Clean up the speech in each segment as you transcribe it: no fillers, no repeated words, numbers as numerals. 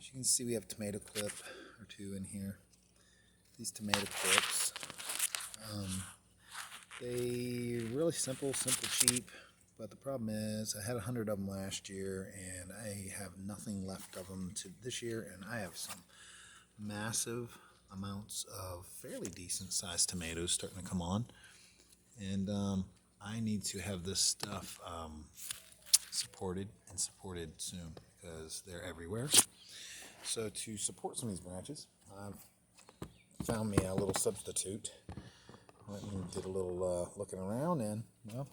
As you can see, we have a tomato clip or two in here. These tomato clips, they're really simple, cheap, but the problem is I had 100 of them last year and I have nothing left of them to this year, and I have some massive amounts of fairly decent sized tomatoes starting to come on, and I need to have this stuff supported soon because they're everywhere. So to support some of these branches, I've found me a little substitute. Went and did a little looking around, and well,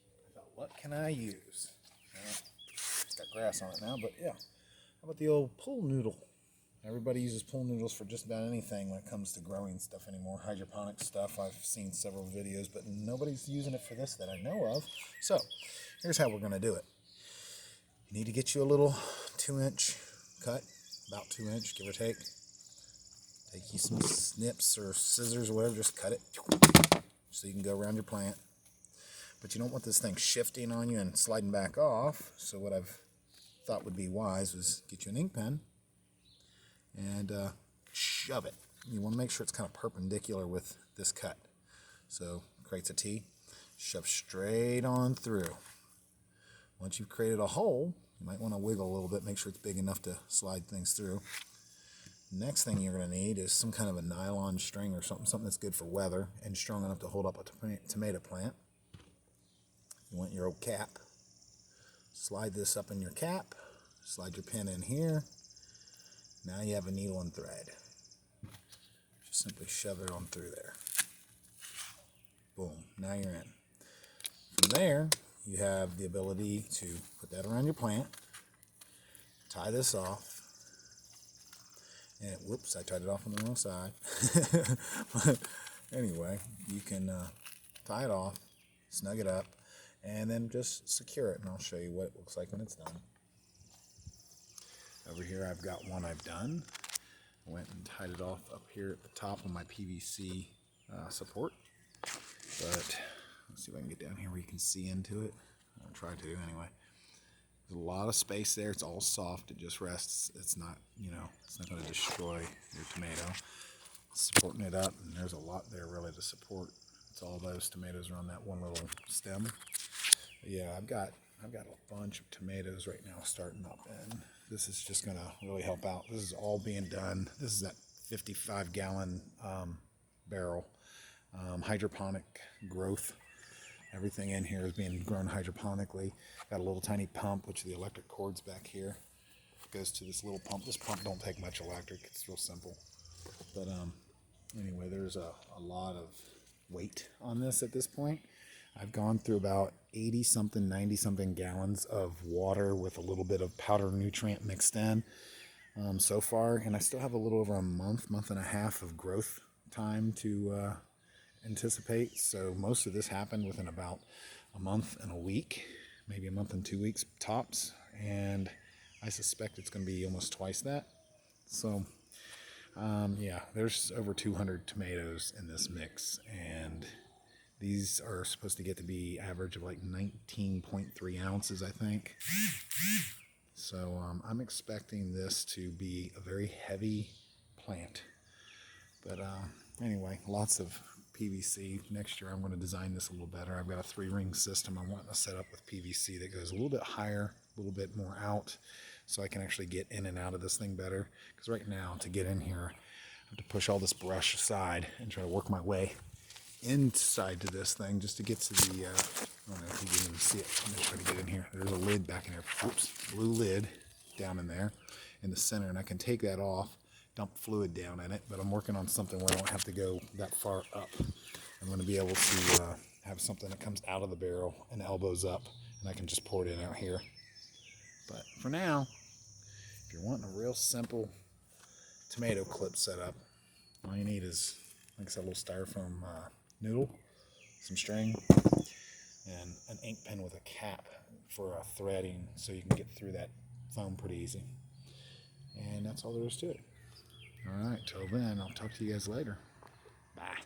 I thought, what can I use? It's got grass on it now, but yeah, how about the old pool noodle? Everybody uses pool noodles for just about anything when it comes to growing stuff anymore. Hydroponic stuff, I've seen several videos, but nobody's using it for this that I know of. So here's how we're going to do it. You need to get you a little 2-inch cut, about 2-inch, give or take. Take you some snips or scissors or whatever, just cut it so you can go around your plant. But you don't want this thing shifting on you and sliding back off. So what I've thought would be wise was get you an ink pen and shove it. You want to make sure it's kind of perpendicular with this cut. So creates a T, shove straight on through. Once you've created a hole, you might want to wiggle a little bit, make sure it's big enough to slide things through. Next thing you're going to need is some kind of a nylon string or something that's good for weather and strong enough to hold up a tomato plant. You want your old cap. Slide this up in your cap. Slide your pin in here. Now you have a needle and thread. Just simply shove it on through there. Boom. Now you're in. From there, you have the ability to put that around your plant. Tie this off. And whoops, I tied it off on the wrong side. But anyway, you can tie it off, snug it up, and then just secure it. And I'll show you what it looks like when it's done. Over here, I've got one I've done. I went and tied it off up here at the top of my PVC support. But let's see if I can get down here where you can see into it. I'll try to anyway. There's a lot of space there. It's all soft. It just rests. It's not, it's not going to destroy your tomato. Supporting it up, and there's a lot there really to support. It's all those tomatoes are on that one little stem. But yeah, I've got a bunch of tomatoes right now starting up, and this is just going to really help out. This is all being done. This is that 55-gallon barrel, hydroponic growth. Everything in here is being grown hydroponically. Got a little tiny pump, which the electric cord's back here. Goes to this little pump. This pump don't take much electric. It's real simple. But anyway, there's a lot of weight on this at this point. I've gone through about 80-something, 90-something gallons of water with a little bit of powder nutrient mixed in so far. And I still have a little over a month and a half of growth time to anticipate. So most of this happened within about a month and a week, maybe a month and 2 weeks tops, and I suspect it's going to be almost twice that. So yeah, there's over 200 tomatoes in this mix, and these are supposed to get to be average of like 19.3 ounces, I think. So I'm expecting this to be a very heavy plant, but anyway, lots of PVC. Next year I'm going to design this a little better. I've got a 3-ring system I'm wanting to set up with PVC that goes a little bit higher, a little bit more out, so I can actually get in and out of this thing better. Because right now, to get in here, I have to push all this brush aside and try to work my way inside to this thing just to get to the, I don't know if you can even see it. I'm going to try to get in here. There's a lid back in here. Oops, blue lid down in there in the center, and I can take that off, dump fluid down in it, but I'm working on something where I don't have to go that far up. I'm going to be able to have something that comes out of the barrel and elbows up, and I can just pour it in out here. But for now, if you're wanting a real simple tomato clip setup, all you need is, like I said, a little styrofoam noodle, some string, and an ink pen with a cap for threading so you can get through that foam pretty easy. And that's all there is to it. All right, till then, I'll talk to you guys later. Bye.